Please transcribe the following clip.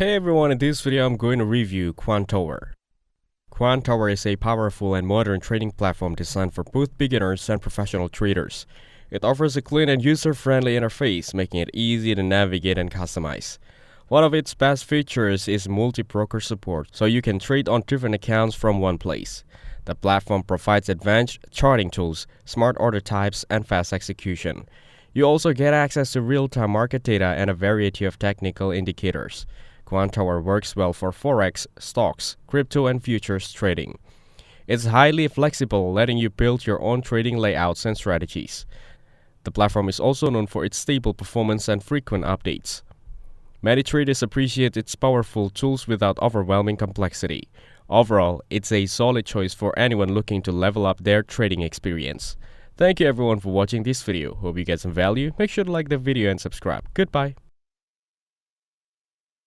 Hey everyone, in this video I'm going to review Quantower. Quantower is a powerful and modern trading platform designed for both beginners and professional traders. It offers a clean and user-friendly interface, making it easy to navigate and customize. One of its best features is multi-broker support, so you can trade on different accounts from one place. The platform provides advanced charting tools, smart order types, and fast execution. You also get access to real-time market data and a variety of technical indicators. Quantower works well for forex, stocks, crypto, and futures trading. It's highly flexible, letting you build your own trading layouts and strategies. The platform is also known for its stable performance and frequent updates. Many traders appreciate its powerful tools without overwhelming complexity. Overall, it's a solid choice for anyone looking to level up their trading experience. Thank you everyone for watching this video. Hope you get some value. Make sure to like the video and subscribe. Goodbye.